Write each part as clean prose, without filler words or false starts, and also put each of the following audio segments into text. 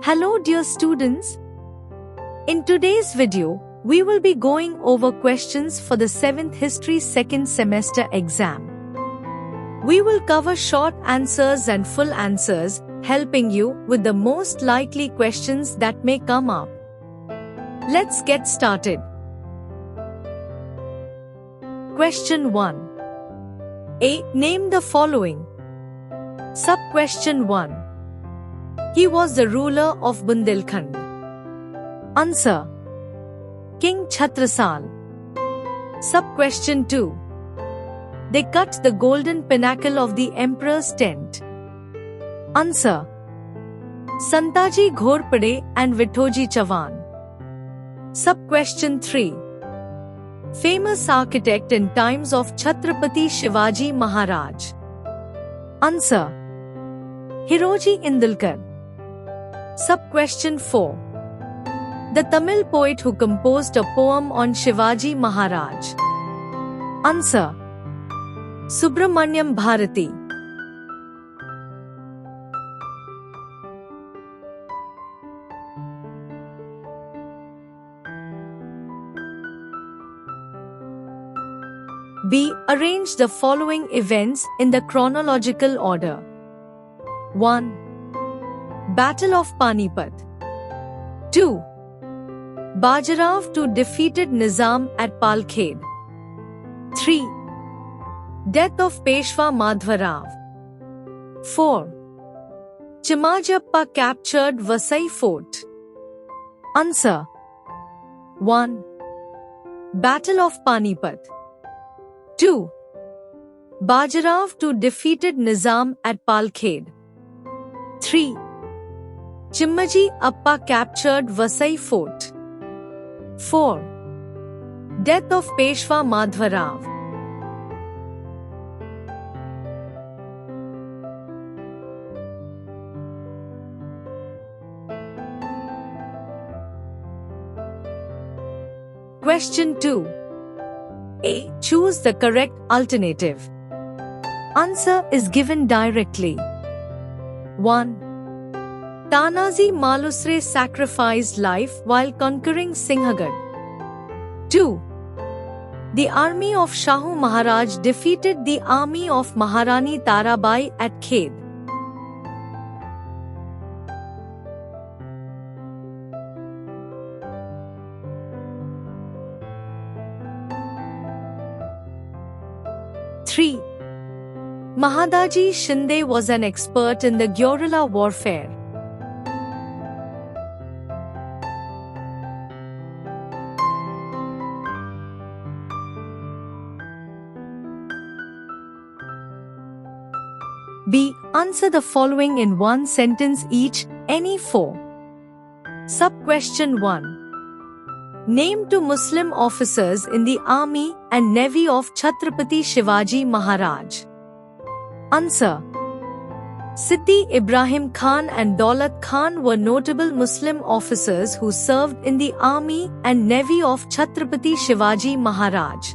Hello dear students. In today's video, we will be going over questions for the 7th History second semester exam. We will cover short answers and full answers, helping you with the most likely questions that may come up. Let's get started. Question 1. A. Name the following. Sub-question 1. He was the ruler of Bundelkhand. Answer. King Chhatrasal. Sub-question 2. They cut the golden pinnacle of the emperor's tent. Answer. Santaji Ghorpade and Vithoji Chavan. Sub-question 3. Famous architect in times of Chhatrapati Shivaji Maharaj. Answer. Hiroji Indulkar. Sub-question 4. The Tamil poet who composed a poem on Shivaji Maharaj. Answer. Subramanyam Bharati. B. Arrange the following events in the chronological order. 1. Battle of Panipat. 2. Bajirao II defeated Nizam at Palkhed. 3. Death of Peshwa Madhvarao. 4. Chimajappa captured Vasai Fort. Answer. 1. Battle of Panipat. 2. Bajirao II defeated Nizam at Palkhed. 3. Chimmaji Appa captured Vasai Fort. 4. Death of Peshwa Madhvarao. Question 2. A. Choose the correct alternative. Answer is given directly. 1. Tanaji Malusre sacrificed life while conquering Sinhagad. 2. The army of Shahu Maharaj defeated the army of Maharani Tarabai at Khed. Three. Mahadaji Shinde was an expert in the guerrilla warfare. B. Answer the following in one sentence each, any 4. Sub-question 1. Name 2 Muslim officers in the army and navy of Chhatrapati Shivaji Maharaj. Answer. Siddi Ibrahim Khan and Daulat Khan were notable Muslim officers who served in the army and navy of Chhatrapati Shivaji Maharaj.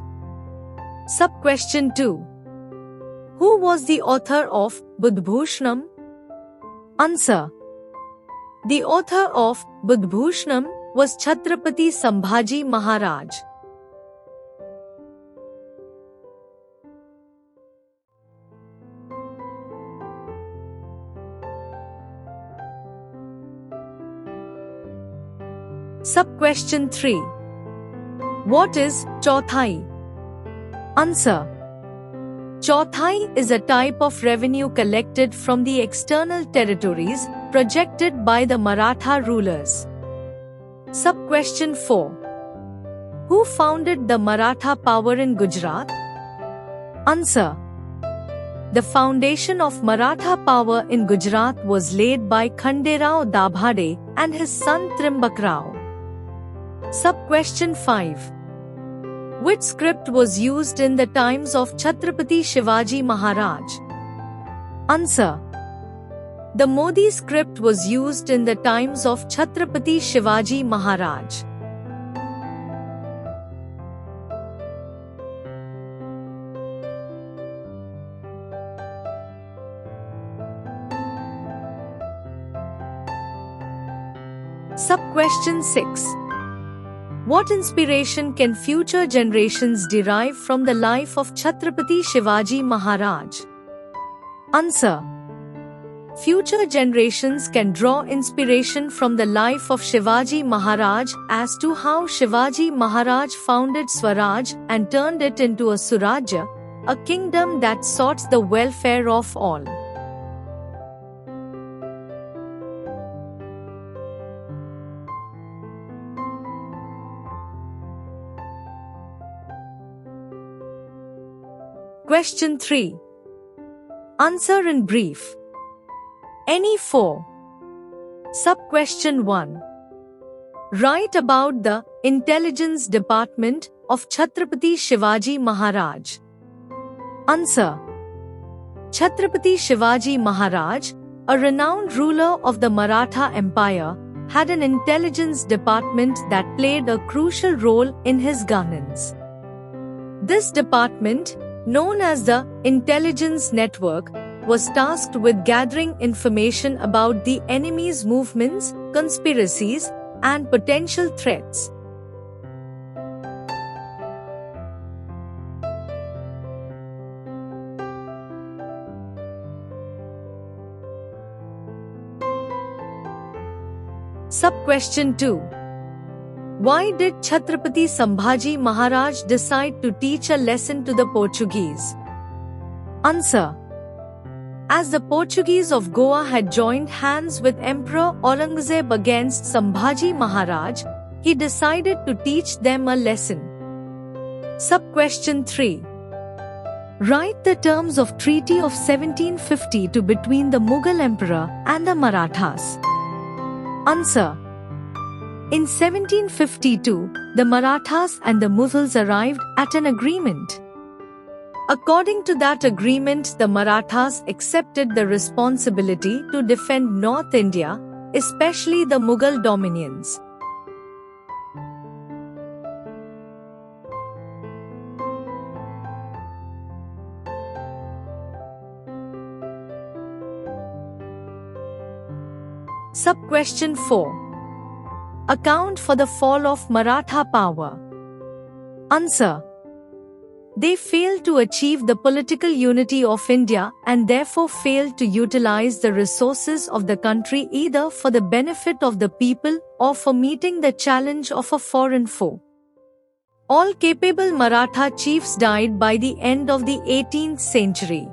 Sub-question 2. Who was the author of Buddhbhushanam? Answer. The author of Buddhbhushanam was Chhatrapati Sambhaji Maharaj. Sub-question 3. What is Chauthai? Answer. Chauthai is a type of revenue collected from the external territories projected by the Maratha rulers. Sub-question 4. Who founded the Maratha power in Gujarat? Answer. The foundation of Maratha power in Gujarat was laid by Khanderao Dabhade and his son Trimbakrao. Sub-question 5. Which script was used in the times of Chhatrapati Shivaji Maharaj? Answer. The Modi script was used in the times of Chhatrapati Shivaji Maharaj. Sub-question 6. What inspiration can future generations derive from the life of Chhatrapati Shivaji Maharaj? Answer. Future generations can draw inspiration from the life of Shivaji Maharaj as to how Shivaji Maharaj founded Swaraj and turned it into a Surajya, a kingdom that sought the welfare of all. Question 3. Answer in brief. Any 4. Sub-question 1. Write about the Intelligence Department of Chhatrapati Shivaji Maharaj. Answer. Chhatrapati Shivaji Maharaj, a renowned ruler of the Maratha Empire, had an intelligence department that played a crucial role in his governance. This department, known as the Intelligence Network, was tasked with gathering information about the enemy's movements, conspiracies, and potential threats. Sub-question 2. Why did Chhatrapati Sambhaji Maharaj decide to teach a lesson to the Portuguese? Answer. As the Portuguese of Goa had joined hands with Emperor Aurangzeb against Sambhaji Maharaj, he decided to teach them a lesson. Sub-question 3. Write the terms of Treaty of 1752 between the Mughal Emperor and the Marathas. Answer. In 1752, the Marathas and the Mughals arrived at an agreement. According to that agreement, the Marathas accepted the responsibility to defend North India, especially the Mughal dominions. Sub-question 4. Account for the fall of Maratha power. Answer. They failed to achieve the political unity of India and therefore failed to utilize the resources of the country either for the benefit of the people or for meeting the challenge of a foreign foe. All capable Maratha chiefs died by the end of the 18th century.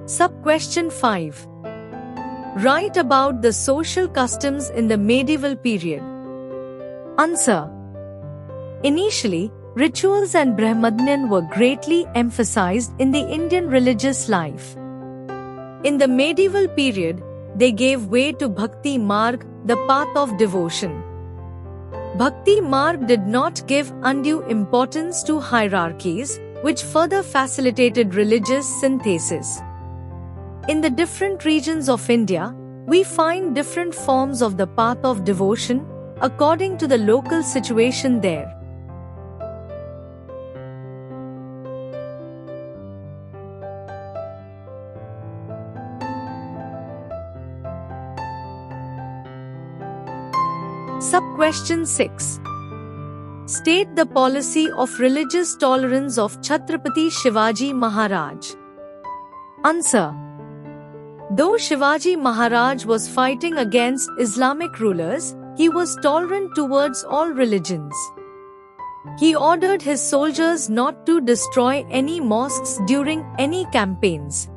Sub-question 5. Write about the social customs in the medieval period. Answer. Initially, rituals and Brahmadhyan were greatly emphasized in the Indian religious life. In the medieval period, they gave way to Bhakti Marg, the path of devotion. Bhakti Marg did not give undue importance to hierarchies, which further facilitated religious synthesis. In the different regions of India, we find different forms of the path of devotion, according to the local situation there. Sub-question 6. State the policy of religious tolerance of Chhatrapati Shivaji Maharaj. Answer. Though Shivaji Maharaj was fighting against Islamic rulers, he was tolerant towards all religions. He ordered his soldiers not to destroy any mosques during any campaigns.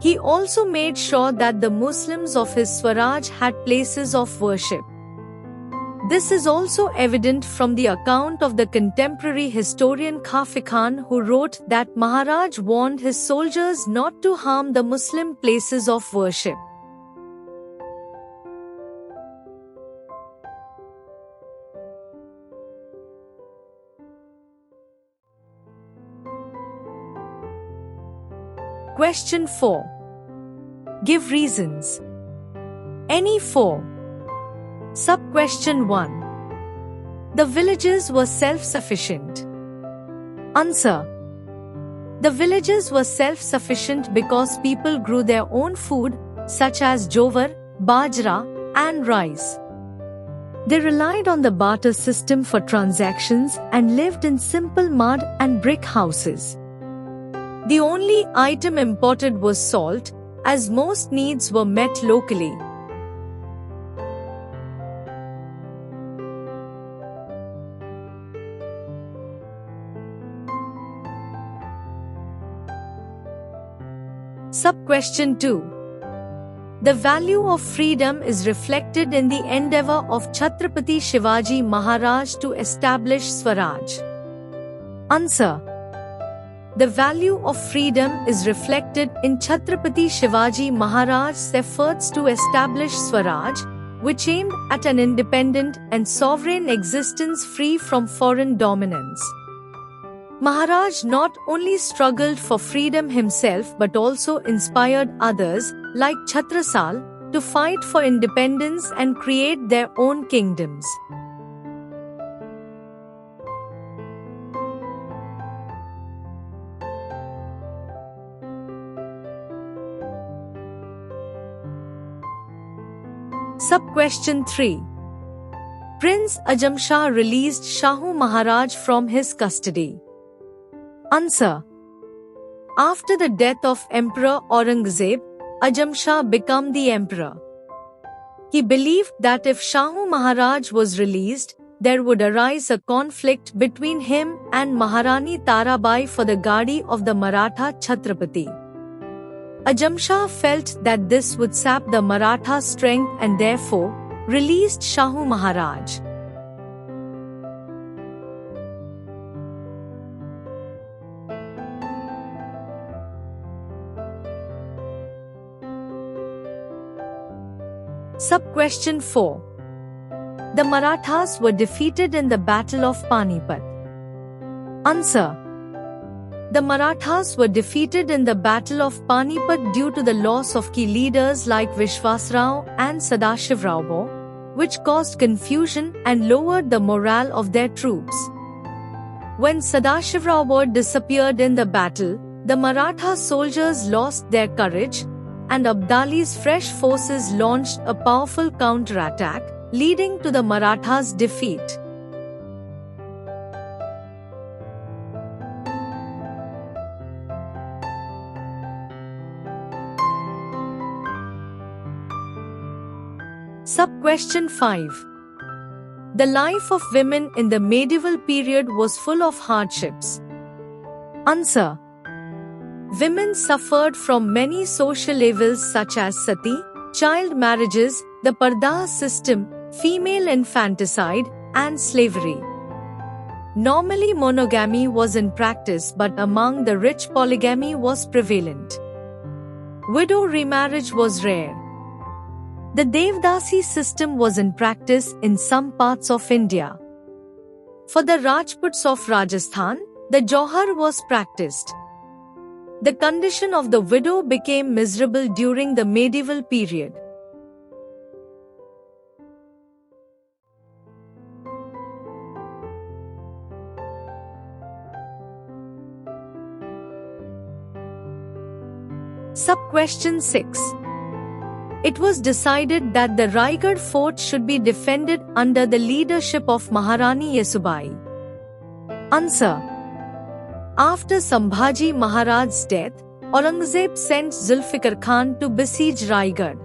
He also made sure that the Muslims of his Swaraj had places of worship. This is also evident from the account of the contemporary historian Khafi Khan, who wrote that Maharaj warned his soldiers not to harm the Muslim places of worship. Question 4. Give reasons. Any 4. Sub-question 1. The villages were self-sufficient. Answer. The villages were self-sufficient because people grew their own food, such as jowar, bajra, and rice. They relied on the barter system for transactions and lived in simple mud and brick houses. The only item imported was salt, as most needs were met locally. Sub-question 2. The value of freedom is reflected in the endeavor of Chhatrapati Shivaji Maharaj to establish Swaraj. Answer. The value of freedom is reflected in Chhatrapati Shivaji Maharaj's efforts to establish Swaraj, which aimed at an independent and sovereign existence free from foreign dominance. Maharaj not only struggled for freedom himself but also inspired others, like Chhatrasal, to fight for independence and create their own kingdoms. Sub-question 3. Prince Ajam Shah released Shahu Maharaj from his custody. Answer. After the death of Emperor Aurangzeb, Ajam Shah became the emperor. He believed that if Shahu Maharaj was released, there would arise a conflict between him and Maharani Tarabai for the gadi of the Maratha Chhatrapati. Ajam Shah felt that this would sap the Maratha strength and therefore released Shahu Maharaj. Sub-question 4. The Marathas were defeated in the Battle of Panipat. Answer. The Marathas were defeated in the Battle of Panipat due to the loss of key leaders like Vishwasrao and Sadashivrao, which caused confusion and lowered the morale of their troops. When Sadashivrao disappeared in the battle, the Maratha soldiers lost their courage, and Abdali's fresh forces launched a powerful counterattack, leading to the Marathas' defeat. Sub-question 5. The life of women in the medieval period was full of hardships. Answer. Women suffered from many social evils such as sati, child marriages, the parda system, female infanticide, and slavery. Normally monogamy was in practice, but among the rich polygamy was prevalent. Widow remarriage was rare. The Devdasi system was in practice in some parts of India. For the Rajputs of Rajasthan, the Johar was practiced. The condition of the widow became miserable during the medieval period. Sub-question 6. It was decided that the Raigad fort should be defended under the leadership of Maharani Yesubai. Answer. After Sambhaji Maharaj's death, Aurangzeb sent Zulfikar Khan to besiege Raigad.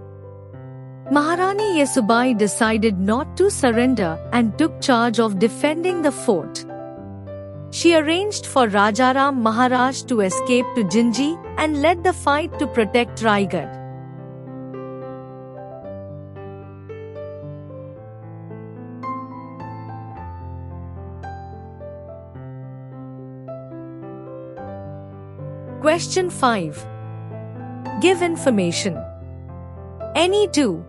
Maharani Yesubai decided not to surrender and took charge of defending the fort. She arranged for Rajaram Maharaj to escape to Jinji and led the fight to protect Raigad. Question 5. Give information. Any two.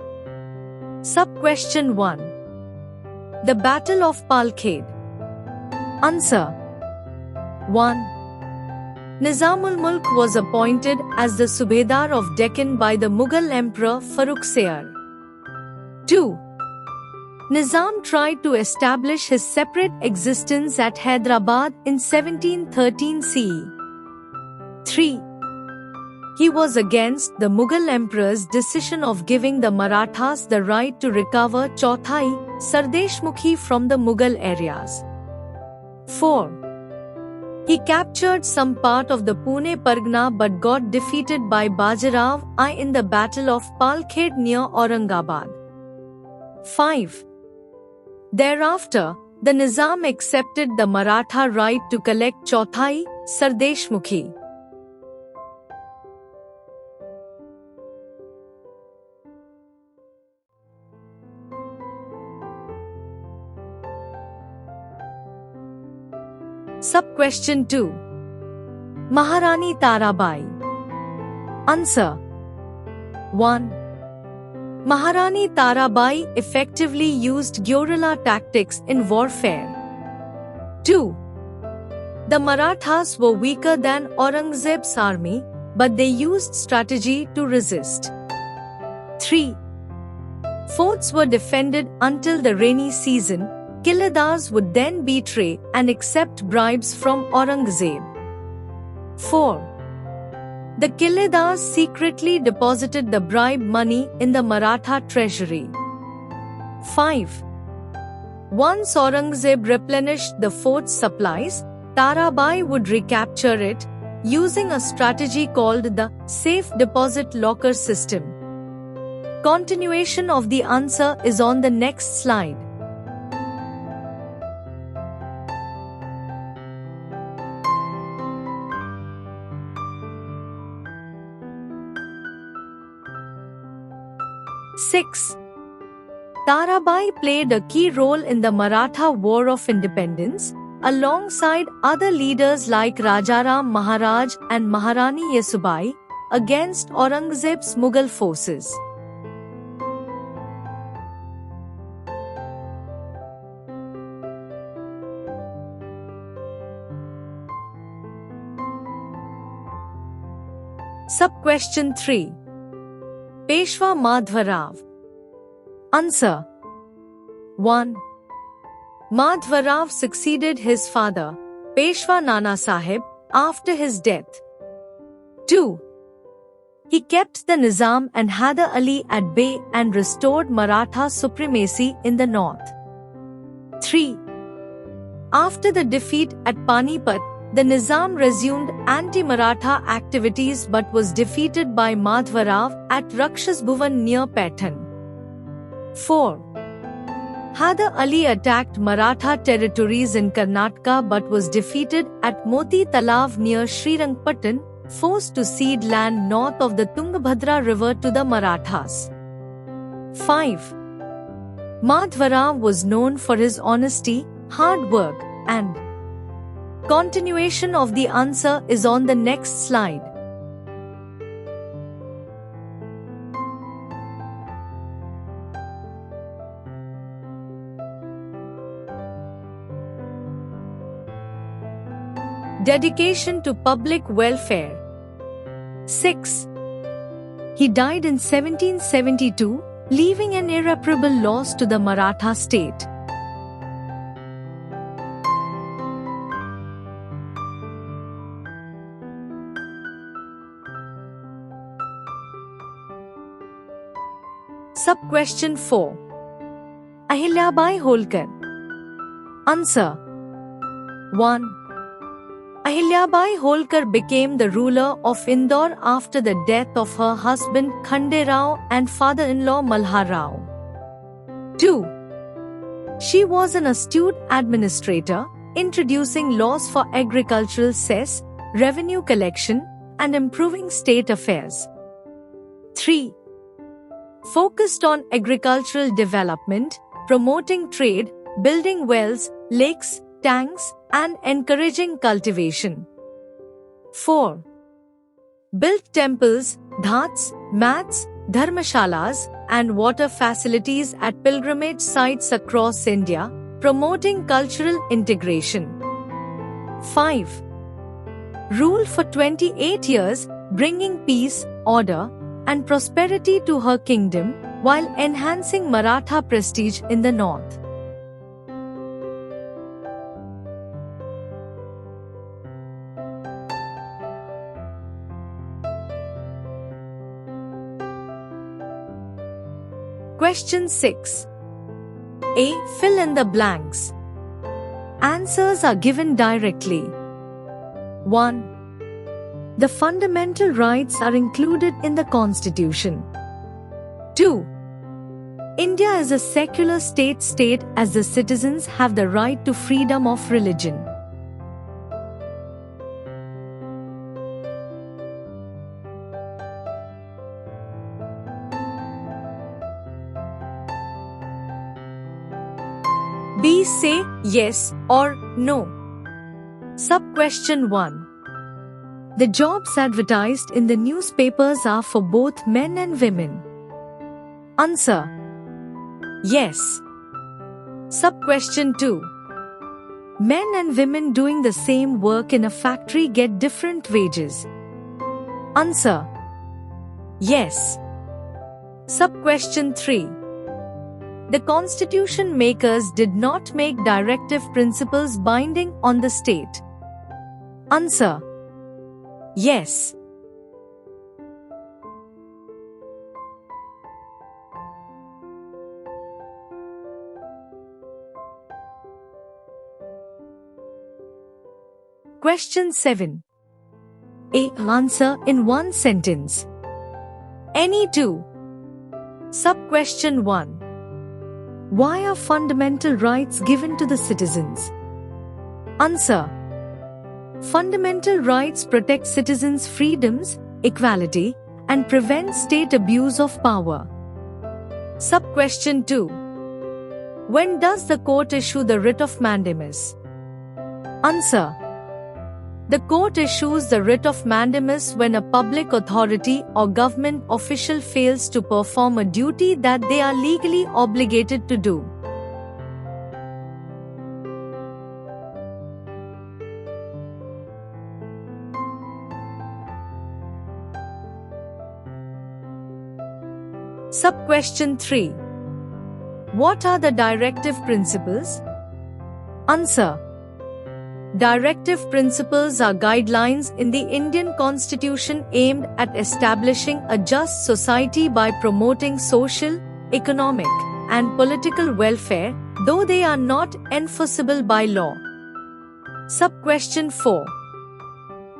Sub-question 1. The Battle of Palkhed. Answer. 1. Nizamul Mulk was appointed as the Subedar of Deccan by the Mughal Emperor Farrukhsiyar. 2. Nizam tried to establish his separate existence at Hyderabad in 1713 CE. 3. He was against the Mughal emperor's decision of giving the Marathas the right to recover Chauthai, Sardeshmukhi from the Mughal areas. 4. He captured some part of the Pune Pargana but got defeated by Bajirao I in the Battle of Palkhed near Aurangabad. 5. Thereafter, the Nizam accepted the Maratha right to collect Chauthai, Sardeshmukhi. Sub-question 2. Maharani Tarabai. Answer. 1. Maharani Tarabai effectively used guerrilla tactics in warfare. 2. The Marathas were weaker than Aurangzeb's army, but they used strategy to resist. 3. Forts were defended until the rainy season. Killadars would then betray and accept bribes from Aurangzeb. 4. The Killadars secretly deposited the bribe money in the Maratha treasury. 5. Once Aurangzeb replenished the fort's supplies, Tarabai would recapture it, using a strategy called the safe deposit locker system. Continuation of the answer is on the next slide. Six. Tarabai played a key role in the Maratha War of Independence, alongside other leaders like Rajaram Maharaj and Maharani Yesubai, against Aurangzeb's Mughal forces. Sub-question 3. Peshwa Madhvarao. Answer. 1. Madhvarao succeeded his father, Peshwa Nana Sahib, after his death. 2. He kept the Nizam and Hyder Ali at bay and restored Maratha supremacy in the north. 3. After the defeat at Panipat, the Nizam resumed anti-Maratha activities but was defeated by Madhvarao at Rakshas Bhuvan near Paitan. 4. Hyder Ali attacked Maratha territories in Karnataka but was defeated at Moti Talav near Srirangpattan, forced to cede land north of the Tungabhadra river to the Marathas. 5. Madhvarao was known for his honesty, hard work, and continuation of the answer is on the next slide. Dedication to public welfare. 6. He died in 1772, leaving an irreparable loss to the Maratha state. Sub-question 4. Ahilyabai Holkar. Answer. 1. Ahilyabai Holkar became the ruler of Indore after the death of her husband Khande Rao and father-in-law Malhar Rao. 2. She was an astute administrator, introducing laws for agricultural cess, revenue collection, and improving state affairs. 3. Focused on agricultural development, promoting trade, building wells, lakes, tanks, and encouraging cultivation. 4. Built temples, dhats, mats, dharmashalas, and water facilities at pilgrimage sites across India, promoting cultural integration. 5. Ruled for 28 years, bringing peace, order, and prosperity to her kingdom, while enhancing Maratha prestige in the north. Question 6. A. Fill in the blanks. Answers are given directly. 1. The fundamental rights are included in the Constitution. 2. India is a secular state as the citizens have the right to freedom of religion. B. Say yes or no. Sub-question 1. The jobs advertised in the newspapers are for both men and women. Answer: yes. Sub-question 2. Men and women doing the same work in a factory get different wages. Answer: yes. Sub-question 3. The constitution makers did not make directive principles binding on the state. Answer: yes. Question 7. A. Answer in one sentence. Any two. Sub-question 1. Why are fundamental rights given to the citizens? Answer: fundamental rights protect citizens' freedoms, equality, and prevent state abuse of power. Sub-question 2. When does the court issue the writ of mandamus? Answer: the court issues the writ of mandamus when a public authority or government official fails to perform a duty that they are legally obligated to do. Sub-question 3. What are the directive principles? Answer: directive principles are guidelines in the Indian Constitution aimed at establishing a just society by promoting social, economic, and political welfare, though they are not enforceable by law. Sub-question 4.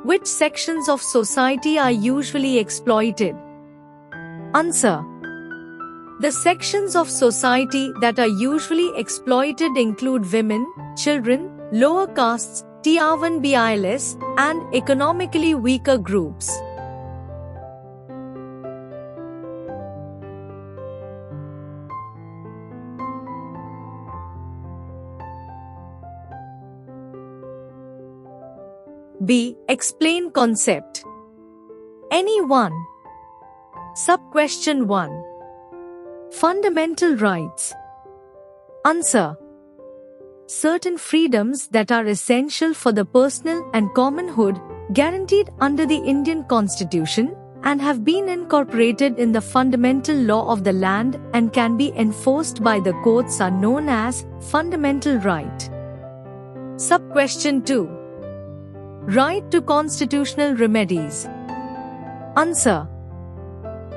Which sections of society are usually exploited? Answer: the sections of society that are usually exploited include women, children, lower castes, T1BILs, and economically weaker groups. B. Explain concept. Any one. Sub-question 1. Fundamental rights. Answer: certain freedoms that are essential for the personal and commonhood, guaranteed under the Indian Constitution, and have been incorporated in the fundamental law of the land and can be enforced by the courts are known as fundamental right. Sub-question 2. Right to constitutional remedies. Answer: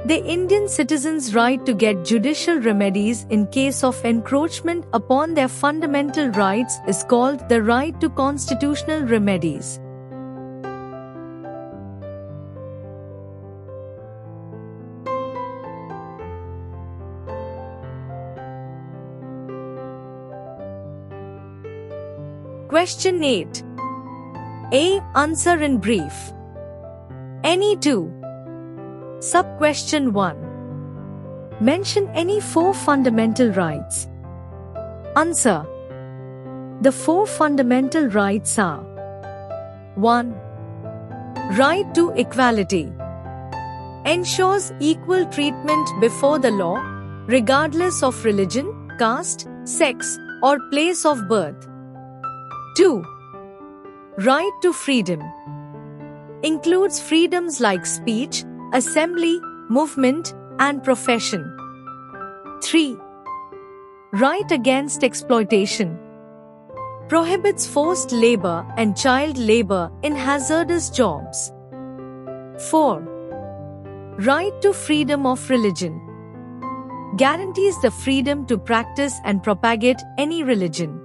the Indian citizens' right to get judicial remedies in case of encroachment upon their fundamental rights is called the right to constitutional remedies. Question 8. A. Answer in brief. Any two. Sub-question 1. Mention any 4 fundamental rights. Answer: the 4 fundamental rights are: 1. Right to equality. Ensures equal treatment before the law, regardless of religion, caste, sex, or place of birth. 2. Right to freedom. Includes freedoms like speech, assembly, movement, and profession. 3. Right against exploitation. Prohibits forced labor and child labor in hazardous jobs. 4. Right to freedom of religion. Guarantees the freedom to practice and propagate any religion.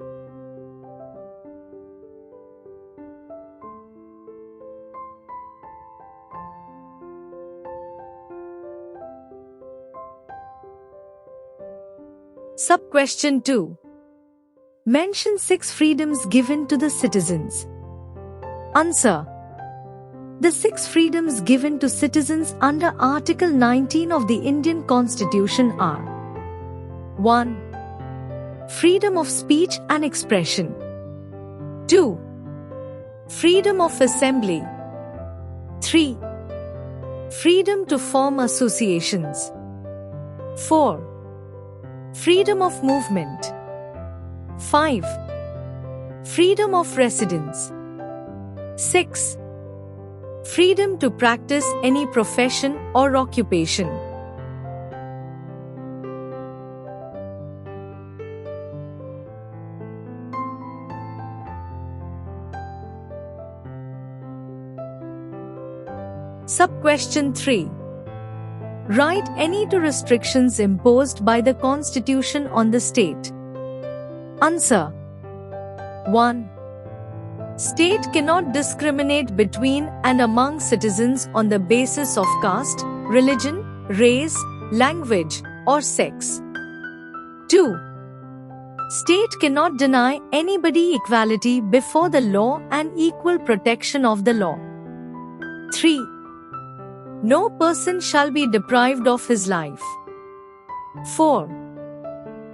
Sub-question 2. Mention 6 freedoms given to the citizens. Answer. The 6 freedoms given to citizens under Article 19 of the Indian Constitution are: 1. Freedom of speech and expression. 2. Freedom of assembly. 3. Freedom to form associations. 4. Freedom of movement. 5. Freedom of residence. 6. Freedom to practice any profession or occupation. Sub-question 3. Write any 2 restrictions imposed by the Constitution on the state. Answer. 1. State cannot discriminate between and among citizens on the basis of caste, religion, race, language, or sex. 2. State cannot deny anybody equality before the law and equal protection of the law. 3. No person shall be deprived of his life. 4.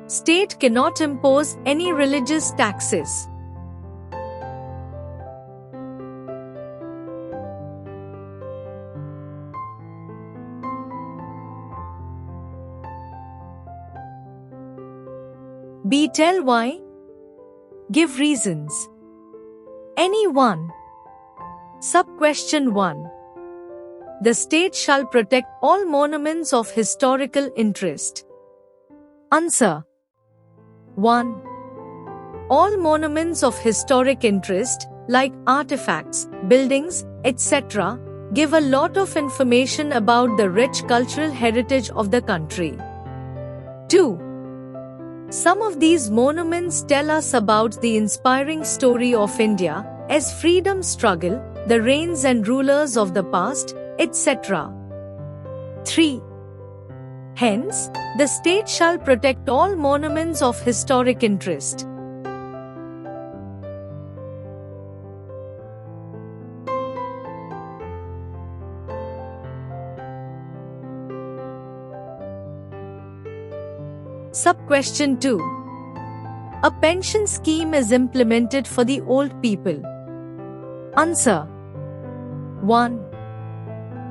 State cannot impose any religious taxes. B. Tell why. Give reasons. Any one. Sub-question 1. The state shall protect all monuments of historical interest. Answer. 1. All monuments of historic interest, like artifacts, buildings, etc., give a lot of information about the rich cultural heritage of the country. 2. Some of these monuments tell us about the inspiring story of India, as freedom struggle, the reigns and rulers of the past, etc. 3. Hence, the state shall protect all monuments of historic interest. Sub-question 2. A pension scheme is implemented for the old people. Answer. 1.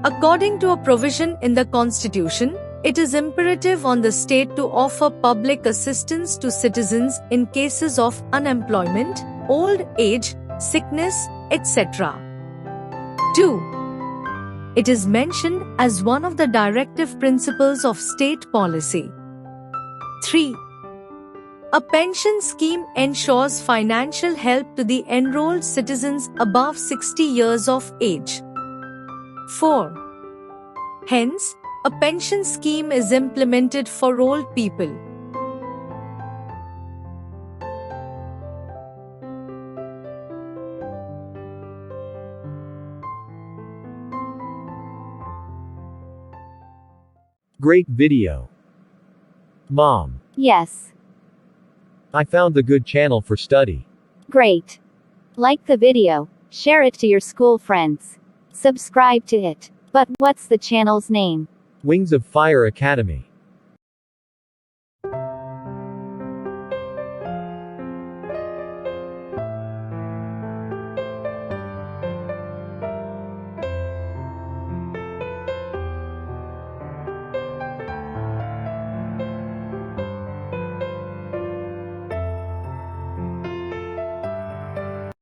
According to a provision in the Constitution, it is imperative on the state to offer public assistance to citizens in cases of unemployment, old age, sickness, etc. 2. It is mentioned as one of the directive principles of state policy. 3. A pension scheme ensures financial help to the enrolled citizens above 60 years of age. 4. Hence, a pension scheme is implemented for old people. Great video. Mom. Yes. I found the good channel for study. Great. Like the video, share it to your school friends. Subscribe to it. But what's the channel's name? Wings of Fire Academy.